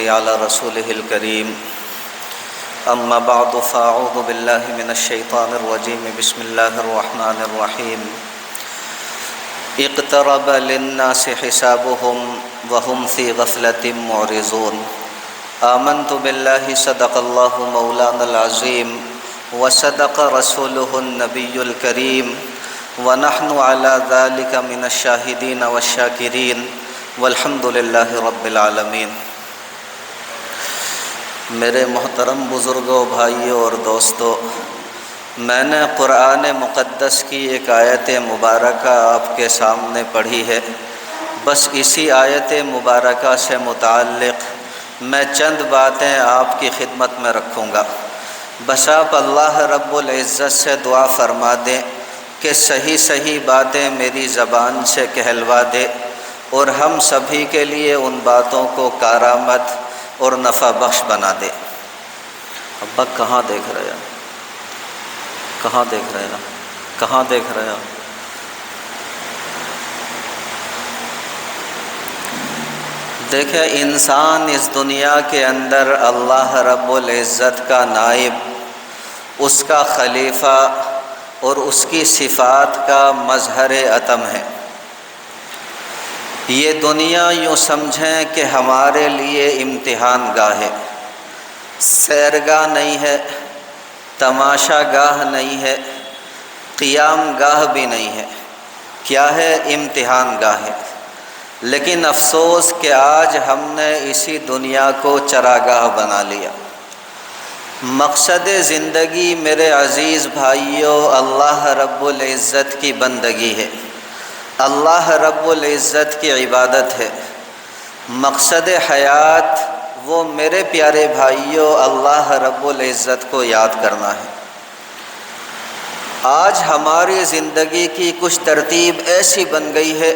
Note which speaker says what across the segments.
Speaker 1: على رسوله الكريم أما بعد فأعوذ بالله من الشيطان الرجيم بسم الله الرحمن الرحيم اقترب للناس حسابهم وهم في غفلة معرضون آمنت بالله صدق الله مولانا العظيم وصدق رسوله النبي الكريم ونحن على ذلك من الشاهدين والشاكرين والحمد للہ رب العالمین۔ میرے محترم بزرگوں، بھائیوں اور دوستوں، میں نے قرآن مقدس کی ایک آیت مبارکہ آپ کے سامنے پڑھی ہے۔ بس اسی آیت مبارکہ سے متعلق میں چند باتیں آپ کی خدمت میں رکھوں گا۔ بس آپ اللہ رب العزت سے دعا فرما دیں کہ صحیح صحیح باتیں میری زبان سے کہلوا دے اور ہم سبھی کے لیے ان باتوں کو کارآمد اور نفع بخش بنا دے۔ ابا کہاں دیکھ رہے ہیں؟ کہاں دیکھ رہے ہیں؟ کہاں دیکھ رہے ہیں؟ دیکھیں، انسان اس دنیا کے اندر اللہ رب العزت کا نائب، اس کا خلیفہ اور اس کی صفات کا مظہر عتم ہے۔ یہ دنیا یوں سمجھیں کہ ہمارے لیے امتحان گاہ ہے، سیرگاہ نہیں ہے، تماشا گاہ نہیں ہے، قیام گاہ بھی نہیں ہے۔ کیا ہے؟ امتحان گاہ ہے۔ لیکن افسوس کہ آج ہم نے اسی دنیا کو چراگاہ بنا لیا۔ مقصد زندگی میرے عزیز بھائیوں اللہ رب العزت کی بندگی ہے، اللہ رب العزت کی عبادت ہے۔ مقصد حیات وہ میرے پیارے بھائیوں اللہ رب العزت کو یاد کرنا ہے۔ آج ہماری زندگی کی کچھ ترتیب ایسی بن گئی ہے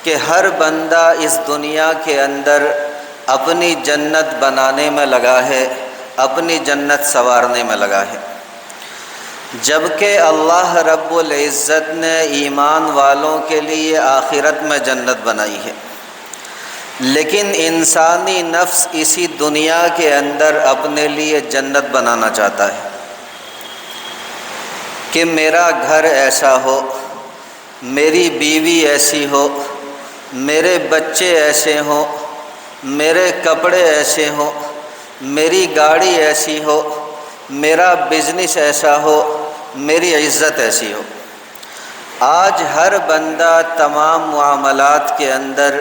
Speaker 1: کہ ہر بندہ اس دنیا کے اندر اپنی جنت بنانے میں لگا ہے، اپنی جنت سنوارنے میں لگا ہے، جبکہ اللہ رب العزت نے ایمان والوں کے لیے آخرت میں جنت بنائی ہے۔ لیکن انسانی نفس اسی دنیا کے اندر اپنے لیے جنت بنانا چاہتا ہے کہ میرا گھر ایسا ہو، میری بیوی ایسی ہو، میرے بچے ایسے ہوں، میرے کپڑے ایسے ہوں، میری گاڑی ایسی ہو، میرا بزنس ایسا ہو، میری عزت ایسی ہو۔ آج ہر بندہ تمام معاملات کے اندر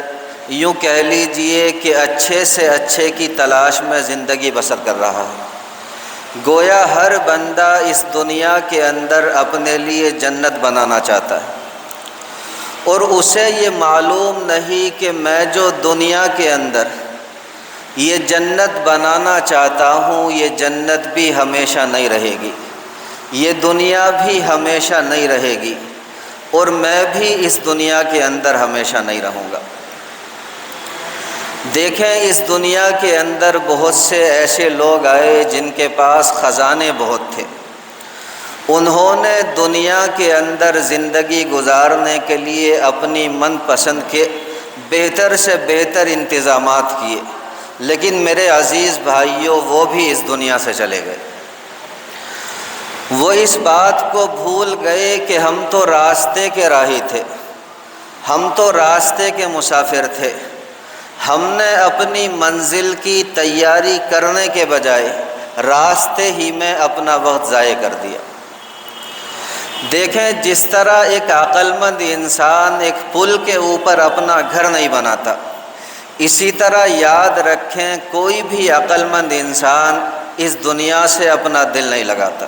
Speaker 1: یوں کہہ لیجئے کہ اچھے سے اچھے کی تلاش میں زندگی بسر کر رہا ہے۔ گویا ہر بندہ اس دنیا کے اندر اپنے لیے جنت بنانا چاہتا ہے، اور اسے یہ معلوم نہیں کہ میں جو دنیا کے اندر یہ جنت بنانا چاہتا ہوں، یہ جنت بھی ہمیشہ نہیں رہے گی، یہ دنیا بھی ہمیشہ نہیں رہے گی، اور میں بھی اس دنیا کے اندر ہمیشہ نہیں رہوں گا۔ دیکھیں، اس دنیا کے اندر بہت سے ایسے لوگ آئے جن کے پاس خزانے بہت تھے۔ انہوں نے دنیا کے اندر زندگی گزارنے کے لیے اپنی من پسند کے بہتر سے بہتر انتظامات کیے، لیکن میرے عزیز بھائیوں وہ بھی اس دنیا سے چلے گئے۔ وہ اس بات کو بھول گئے کہ ہم تو راستے کے راہی تھے، ہم تو راستے کے مسافر تھے۔ ہم نے اپنی منزل کی تیاری کرنے کے بجائے راستے ہی میں اپنا وقت ضائع کر دیا۔ دیکھیں، جس طرح ایک عقل مند انسان ایک پل کے اوپر اپنا گھر نہیں بناتا، اسی طرح یاد رکھیں کوئی بھی عقل مند انسان اس دنیا سے اپنا دل نہیں لگاتا۔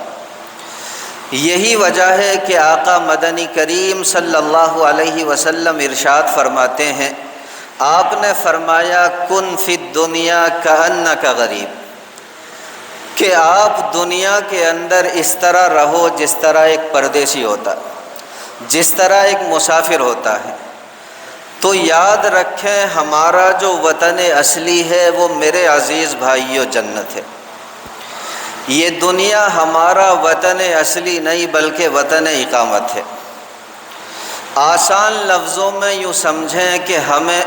Speaker 1: یہی وجہ ہے کہ آقا مدنی کریم صلی اللہ علیہ وسلم ارشاد فرماتے ہیں، آپ نے فرمایا کن فی الدنیا کأنک غریب، کہ آپ دنیا کے اندر اس طرح رہو جس طرح ایک پردیسی ہوتا، جس طرح ایک مسافر ہوتا ہے۔ تو یاد رکھیں ہمارا جو وطن اصلی ہے وہ میرے عزیز بھائیوں جنت ہے۔ یہ دنیا ہمارا وطن اصلی نہیں بلکہ وطن اقامت ہے۔ آسان لفظوں میں یوں سمجھیں کہ ہمیں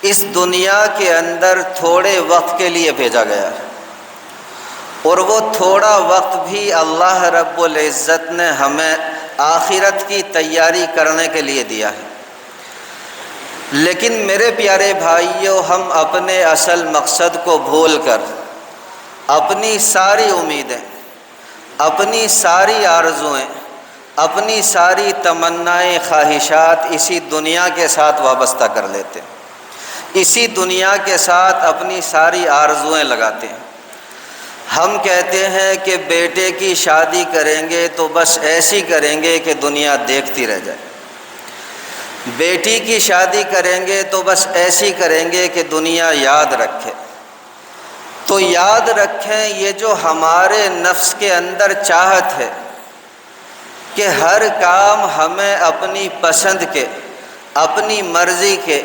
Speaker 1: اس دنیا کے اندر تھوڑے وقت کے لیے بھیجا گیا ہے، اور وہ تھوڑا وقت بھی اللہ رب العزت نے ہمیں آخرت کی تیاری کرنے کے لیے دیا ہے۔ لیکن میرے پیارے بھائیوں، ہم اپنے اصل مقصد کو بھول کر اپنی ساری امیدیں، اپنی ساری آرزوئیں، اپنی ساری تمنائیں، خواہشات اسی دنیا کے ساتھ وابستہ کر لیتے ہیں، اسی دنیا کے ساتھ اپنی ساری آرزوئیں لگاتے ہیں۔ ہم کہتے ہیں کہ بیٹے کی شادی کریں گے تو بس ایسی کریں گے کہ دنیا دیکھتی رہ جائے، بیٹی کی شادی کریں گے تو بس ایسی کریں گے کہ دنیا یاد رکھے۔ تو یاد رکھیں، یہ جو ہمارے نفس کے اندر چاہت ہے کہ ہر کام ہمیں اپنی پسند کے، اپنی مرضی کے،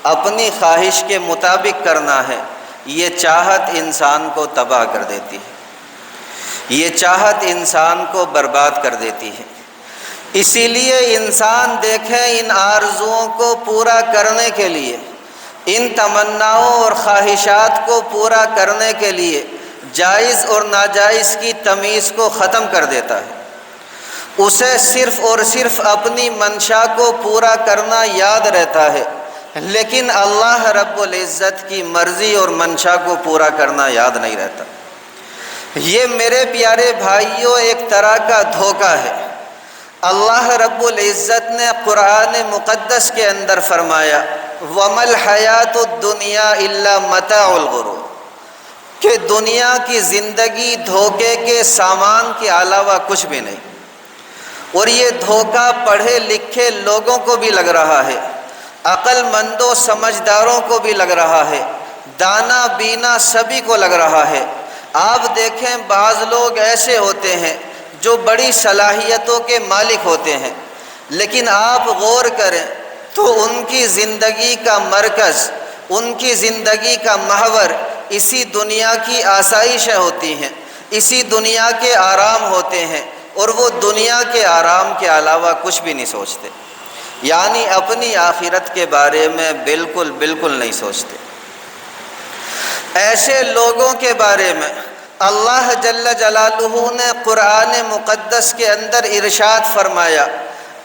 Speaker 1: اپنی خواہش کے مطابق کرنا ہے، یہ چاہت انسان کو تباہ کر دیتی ہے، یہ چاہت انسان کو برباد کر دیتی ہے۔ اسی لیے انسان دیکھیں، ان آرزوؤں کو پورا کرنے کے لیے، ان تمناؤں اور خواہشات کو پورا کرنے کے لیے جائز اور ناجائز کی تمیز کو ختم کر دیتا ہے۔ اسے صرف اور صرف اپنی منشا کو پورا کرنا یاد رہتا ہے، لیکن اللہ رب العزت کی مرضی اور منشا کو پورا کرنا یاد نہیں رہتا۔ یہ میرے پیارے بھائیوں ایک طرح کا دھوکہ ہے۔ اللہ رب العزت نے قرآن مقدس کے اندر فرمایا وَمَا الْحَيَاةُ الدُّنْيَا إِلَّا مَتَاعُ الْغُرُورِ، کہ دنیا کی زندگی دھوکے کے سامان کے علاوہ کچھ بھی نہیں۔ اور یہ دھوکہ پڑھے لکھے لوگوں کو بھی لگ رہا ہے، عقل مندوں سمجھداروں کو بھی لگ رہا ہے، دانا بینا سبھی کو لگ رہا ہے۔ آپ دیکھیں، بعض لوگ ایسے ہوتے ہیں جو بڑی صلاحیتوں کے مالک ہوتے ہیں، لیکن آپ غور کریں تو ان کی زندگی کا مرکز، ان کی زندگی کا محور اسی دنیا کی آسائشیں ہوتی ہیں، اسی دنیا کے آرام ہوتے ہیں، اور وہ دنیا کے آرام کے علاوہ کچھ بھی نہیں سوچتے، یعنی اپنی آخرت کے بارے میں بالکل نہیں سوچتے۔ ایسے لوگوں کے بارے میں اللہ جل جلالہ نے قرآن مقدس کے اندر ارشاد فرمایا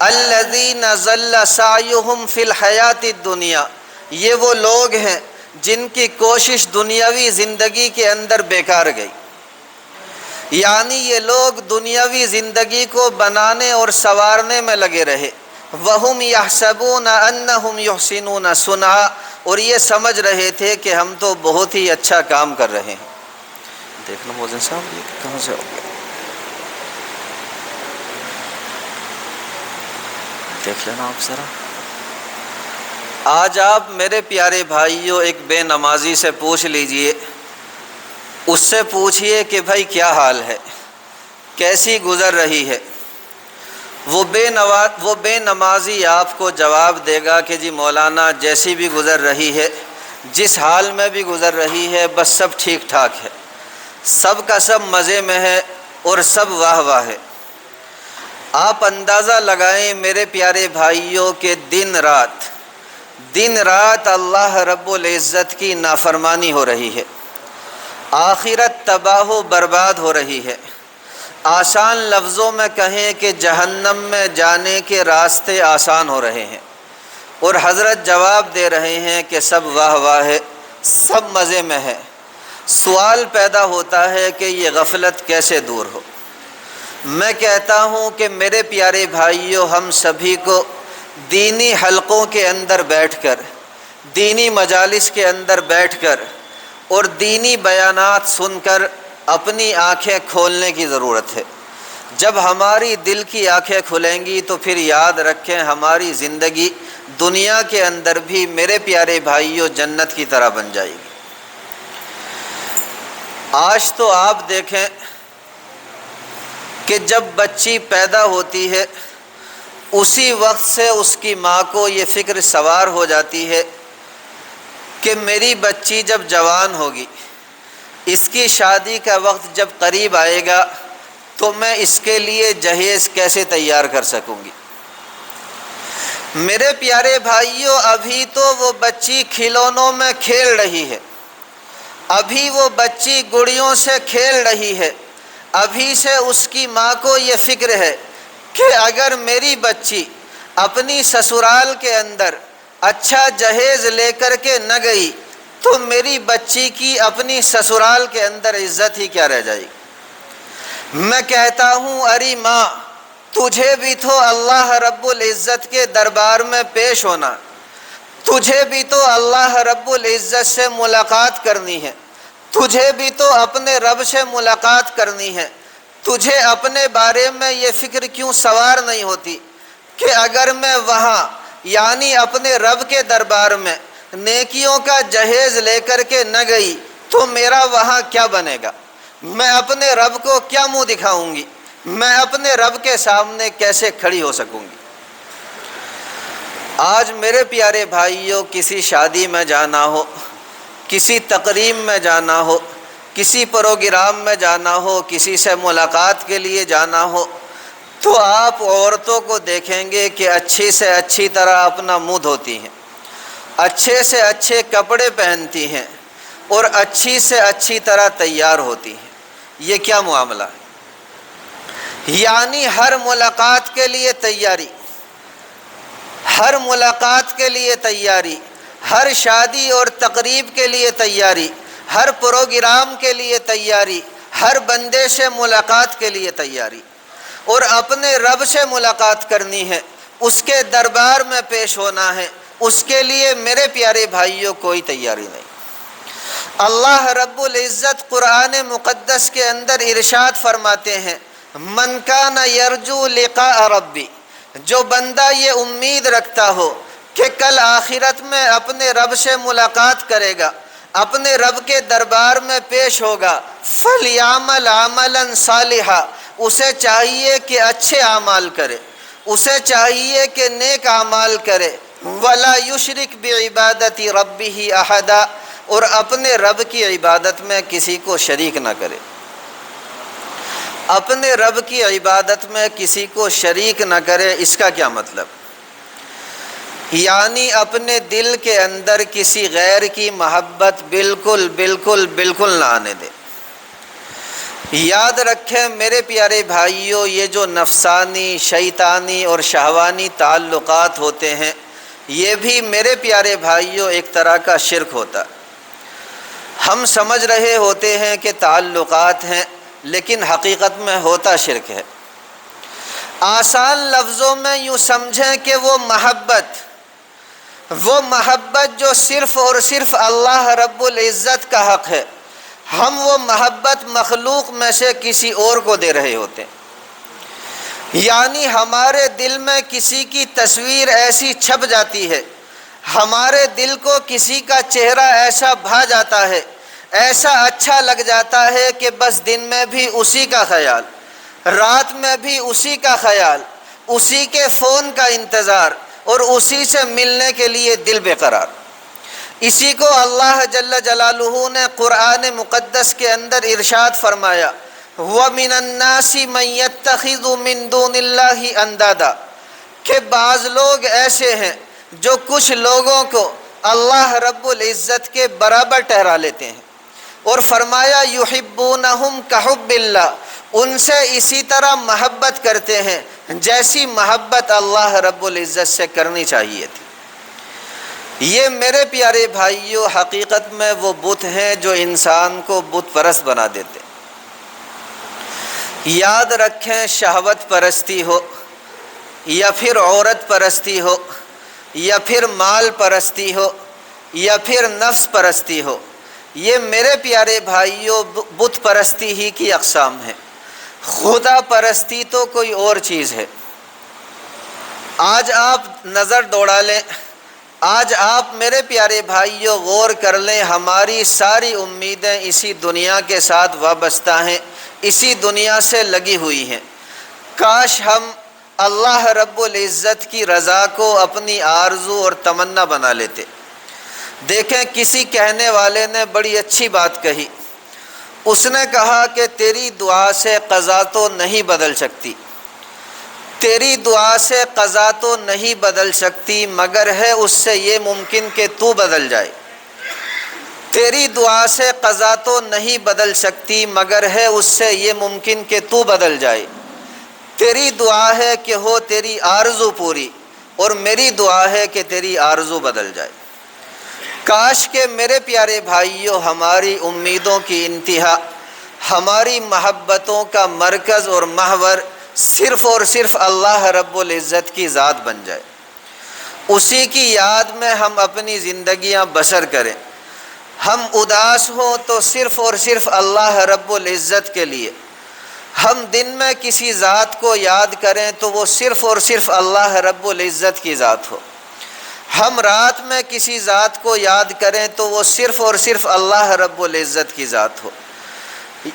Speaker 1: الذین ضل سعیہم فی الحیاۃ الدنیا، یہ وہ لوگ ہیں جن کی کوشش دنیاوی زندگی کے اندر بیکار گئی، یعنی یہ لوگ دنیاوی زندگی کو بنانے اور سنوارنے میں لگے رہے، وَهُمْ يَحْسَبُونَ أَنَّهُمْ يُحْسِنُونَ صُنْعًا، اور یہ سمجھ رہے تھے کہ ہم تو بہت ہی اچھا کام کر رہے ہیں۔ دیکھ لو موزن صاحب، یہ کہاں سے ہو گیا؟ دیکھ لینا آپ ذرا۔ آج آپ میرے پیارے بھائیوں ایک بے نمازی سے پوچھ لیجئے، اس سے پوچھئے کہ بھائی کیا حال ہے، کیسی گزر رہی ہے؟ وہ بے نمازی آپ کو جواب دے گا کہ جی مولانا جیسی بھی گزر رہی ہے، جس حال میں بھی گزر رہی ہے، بس سب ٹھیک ٹھاک ہے، سب کا سب مزے میں ہے اور سب واہ واہ ہے۔ آپ اندازہ لگائیں میرے پیارے بھائیوں کہ دن رات اللہ رب العزت کی نافرمانی ہو رہی ہے، آخرت تباہ و برباد ہو رہی ہے۔ آسان لفظوں میں کہیں کہ جہنم میں جانے کے راستے آسان ہو رہے ہیں، اور حضرت جواب دے رہے ہیں کہ سب واہ واہ ہے، سب مزے میں ہے۔ سوال پیدا ہوتا ہے کہ یہ غفلت کیسے دور ہو؟ میں کہتا ہوں کہ میرے پیارے بھائیوں، ہم سبھی کو دینی حلقوں کے اندر بیٹھ کر، دینی مجالس کے اندر بیٹھ کر اور دینی بیانات سن کر اپنی آنکھیں کھولنے کی ضرورت ہے۔ جب ہماری دل کی آنکھیں کھلیں گی تو پھر یاد رکھیں ہماری زندگی دنیا کے اندر بھی میرے پیارے بھائیوں جنت کی طرح بن جائے گی۔ آج تو آپ دیکھیں کہ جب بچی پیدا ہوتی ہے اسی وقت سے اس کی ماں کو یہ فکر سوار ہو جاتی ہے کہ میری بچی جب جوان ہوگی، اس کی شادی کا وقت جب قریب آئے گا تو میں اس کے لیے جہیز کیسے تیار کر سکوں گی۔ میرے پیارے بھائیوں، ابھی تو وہ بچی کھلونوں میں کھیل رہی ہے، ابھی وہ بچی گڑیوں سے کھیل رہی ہے، ابھی سے اس کی ماں کو یہ فکر ہے کہ اگر میری بچی اپنی سسرال کے اندر اچھا جہیز لے کر کے نہ گئی تو میری بچی کی اپنی سسرال کے اندر عزت ہی کیا رہ جائے گی۔ میں کہتا ہوں ارے ماں، تجھے بھی تو اللہ رب العزت کے دربار میں پیش ہونا، تجھے بھی تو اللہ رب العزت سے ملاقات کرنی ہے، تجھے بھی تو اپنے رب سے ملاقات کرنی ہے۔ تجھے اپنے بارے میں یہ فکر کیوں سوار نہیں ہوتی کہ اگر میں وہاں یعنی اپنے رب کے دربار میں نیکیوں کا جہیز لے کر کے نہ گئی تو میرا وہاں کیا بنے گا؟ میں اپنے رب کو کیا منہ دکھاؤں گی؟ میں اپنے رب کے سامنے کیسے کھڑی ہو سکوں گی؟ آج میرے پیارے بھائیوں، کسی شادی میں جانا ہو، کسی تقریب میں جانا ہو، کسی پروگرام میں جانا ہو، کسی سے ملاقات کے لیے جانا ہو، تو آپ عورتوں کو دیکھیں گے کہ اچھی سے اچھی طرح اپنا منہ دھوتی ہیں، اچھے سے اچھے کپڑے پہنتی ہیں اور اچھی سے اچھی طرح تیار ہوتی ہیں۔ یہ کیا معاملہ ہے؟ یعنی ہر ملاقات کے لیے تیاری، ہر ملاقات کے لیے تیاری، ہر شادی اور تقریب کے لیے تیاری، ہر پروگرام کے لیے تیاری، ہر بندے سے ملاقات کے لیے تیاری، اور اپنے رب سے ملاقات کرنی ہے، اس کے دربار میں پیش ہونا ہے، اس کے لیے میرے پیارے بھائیوں کوئی تیاری نہیں۔ اللہ رب العزت قرآن مقدس کے اندر ارشاد فرماتے ہیں، من کان یرجو لقاء ربی، جو بندہ یہ امید رکھتا ہو کہ کل آخرت میں اپنے رب سے ملاقات کرے گا، اپنے رب کے دربار میں پیش ہوگا، فلیعمل عملا صالحا، اسے چاہیے کہ اچھے اعمال کرے، اسے چاہیے کہ نیک اعمال کرے، ولا یشرک بعبادت ربہ احدا، اور اپنے رب کی عبادت میں کسی کو شریک نہ کرے، اپنے رب کی عبادت میں کسی کو شریک نہ کرے۔ اس کا کیا مطلب؟ یعنی اپنے دل کے اندر کسی غیر کی محبت بالکل بالکل بالکل نہ آنے دے۔ یاد رکھیں میرے پیارے بھائیوں، یہ جو نفسانی، شیطانی اور شہوانی تعلقات ہوتے ہیں، یہ بھی میرے پیارے بھائیوں ایک طرح کا شرک ہوتا ہے۔ ہم سمجھ رہے ہوتے ہیں کہ تعلقات ہیں، لیکن حقیقت میں ہوتا شرک ہے۔ آسان لفظوں میں یوں سمجھیں کہ وہ محبت جو صرف اور صرف اللہ رب العزت کا حق ہے، ہم وہ محبت مخلوق میں سے کسی اور کو دے رہے ہوتے ہیں۔ یعنی ہمارے دل میں کسی کی تصویر ایسی چھپ جاتی ہے، ہمارے دل کو کسی کا چہرہ ایسا بھا جاتا ہے، ایسا اچھا لگ جاتا ہے کہ بس دن میں بھی اسی کا خیال، رات میں بھی اسی کا خیال، اسی کے فون کا انتظار اور اسی سے ملنے کے لیے دل بے قرار۔ اسی کو اللہ جل جلالہ نے قرآن مقدس کے اندر ارشاد فرمایا، وَمِنَ النَّاسِ مَن يَتَّخِذُ مِن دُونِ اللَّهِ أَندَادًا، کہ بعض لوگ ایسے ہیں جو کچھ لوگوں کو اللہ رب العزت کے برابر ٹھہرا لیتے ہیں، اور فرمایا یحبونہم کحب اللہ، ان سے اسی طرح محبت کرتے ہیں جیسی محبت اللہ رب العزت سے کرنی چاہیے تھی۔ یہ میرے پیارے بھائیوں حقیقت میں وہ بت ہیں جو انسان کو بت پرست بنا دیتے۔ یاد رکھیں، شہوت پرستی ہو یا پھر عورت پرستی ہو یا پھر مال پرستی ہو یا پھر نفس پرستی ہو، یہ میرے پیارے بھائیوں بت پرستی ہی کی اقسام ہیں۔ خدا پرستی تو کوئی اور چیز ہے۔ آج آپ نظر دوڑا لیں، آج آپ میرے پیارے بھائیوں غور کر لیں، ہماری ساری امیدیں اسی دنیا کے ساتھ وابستہ ہیں، اسی دنیا سے لگی ہوئی ہیں۔ کاش ہم اللہ رب العزت کی رضا کو اپنی آرزو اور تمنا بنا لیتے۔ دیکھیں، کسی کہنے والے نے بڑی اچھی بات کہی، اس نے کہا کہ تیری دعا سے قضا تو نہیں بدل سکتی، تیری دعا سے قضا تو نہیں بدل سکتی مگر ہے اس سے یہ ممکن کہ تو بدل جائے۔ تیری دعا سے قضا تو نہیں بدل سکتی مگر ہے اس سے یہ ممکن کہ تو بدل جائے۔ تیری دعا ہے کہ ہو تیری آرزو پوری اور میری دعا ہے کہ تیری آرزو بدل جائے۔ کاش کہ میرے پیارے بھائیوں ہماری امیدوں کی انتہا، ہماری محبتوں کا مرکز اور محور صرف اور صرف اللہ رب العزت کی ذات بن جائے، اسی کی یاد میں ہم اپنی زندگیاں بسر کریں۔ ہم اداس ہوں تو صرف اور صرف اللہ رب العزت کے لیے، ہم دن میں کسی ذات کو یاد کریں تو وہ صرف اور صرف اللہ رب العزت کی ذات ہو، ہم رات میں کسی ذات کو یاد کریں تو وہ صرف اور صرف اللہ رب العزت کی ذات ہو۔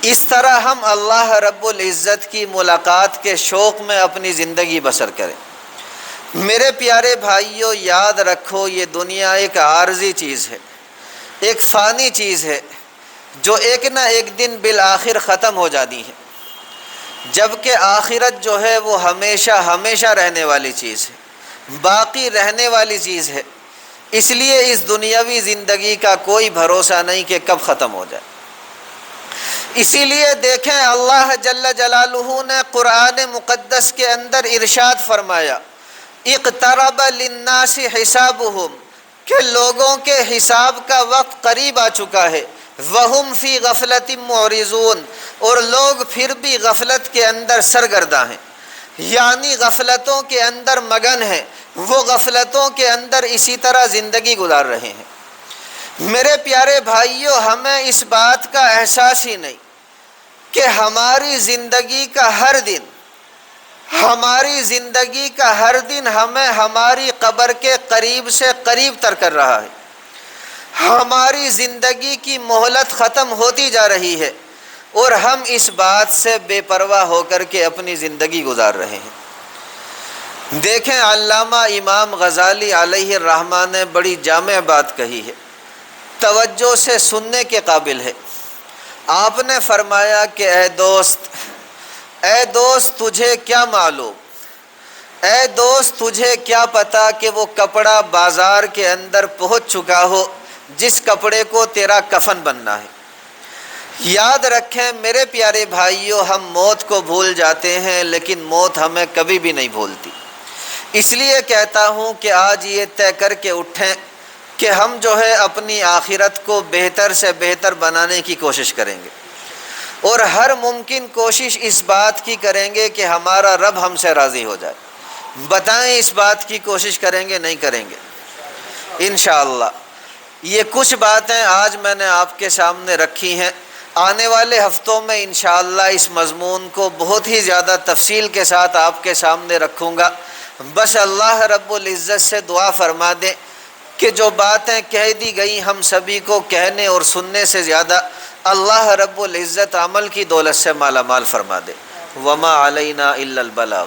Speaker 1: اس طرح ہم اللہ رب العزت کی ملاقات کے شوق میں اپنی زندگی بسر کریں۔ میرے پیارے بھائیوں یاد رکھو یہ دنیا ایک عارضی چیز ہے، ایک فانی چیز ہے جو ایک نہ ایک دن بالآخر ختم ہو جاتی ہے، جبکہ آخرت جو ہے وہ ہمیشہ ہمیشہ رہنے والی چیز ہے، باقی رہنے والی چیز ہے۔ اس لیے اس دنیاوی زندگی کا کوئی بھروسہ نہیں کہ کب ختم ہو جائے۔ اسی لیے دیکھیں اللہ جل جلالہ نے قرآن مقدس کے اندر ارشاد فرمایا، اقترب للناس حسابہم، کہ لوگوں کے حساب کا وقت قریب آ چکا ہے، وہم فی غفلۃ معرضون، اور لوگ پھر بھی غفلت کے اندر سرگرداں ہیں، یعنی غفلتوں کے اندر مگن ہیں، وہ غفلتوں کے اندر اسی طرح زندگی گزار رہے ہیں۔ میرے پیارے بھائیوں ہمیں اس بات کا احساس ہی نہیں کہ ہماری زندگی کا ہر دن ہمیں ہماری قبر کے قریب سے قریب تر کر رہا ہے، ہماری زندگی کی مہلت ختم ہوتی جا رہی ہے اور ہم اس بات سے بے پرواہ ہو کر کے اپنی زندگی گزار رہے ہیں۔ دیکھیں علامہ امام غزالی علیہ الرحمہ نے بڑی جامع بات کہی ہے، توجہ سے سننے کے قابل ہے۔ آپ نے فرمایا کہ اے دوست تجھے کیا معلوم، اے دوست تجھے کیا پتا کہ وہ کپڑا بازار کے اندر پہنچ چکا ہو جس کپڑے کو تیرا کفن بننا ہے۔ یاد رکھیں میرے پیارے بھائیوں ہم موت کو بھول جاتے ہیں لیکن موت ہمیں کبھی بھی نہیں بھولتی۔ اس لیے کہتا ہوں کہ آج یہ طے کر کے اٹھیں کہ ہم جو ہے اپنی آخرت کو بہتر سے بہتر بنانے کی کوشش کریں گے اور ہر ممکن کوشش اس بات کی کریں گے کہ ہمارا رب ہم سے راضی ہو جائے۔ بتائیں اس بات کی کوشش کریں گے نہیں کریں گے؟ انشاءاللہ یہ کچھ باتیں آج میں نے آپ کے سامنے رکھی ہیں، آنے والے ہفتوں میں انشاءاللہ اس مضمون کو بہت ہی زیادہ تفصیل کے ساتھ آپ کے سامنے رکھوں گا۔ بس اللہ رب العزت سے دعا فرما دیں کہ جو باتیں کہہ دی گئی ہم سبھی کو کہنے اور سننے سے زیادہ اللہ رب العزت عمل کی دولت سے مالا مال فرما دے۔ وما علینا الا البلاغ۔